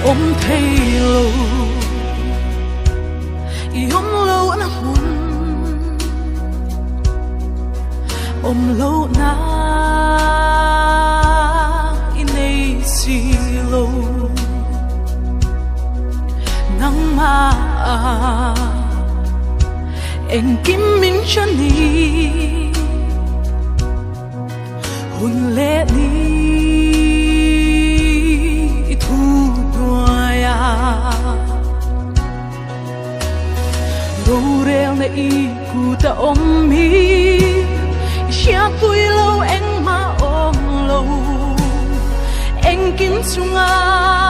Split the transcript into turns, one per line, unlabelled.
ôm thấy lâu ôm lâu na hun ôm lâu na inay si lâu nang ma em kim minh cho ni hun lệ ni thu đua ya râu reo na i cu ta ôm hi chia vui lâu anh mà ôm lâu anh kim sunga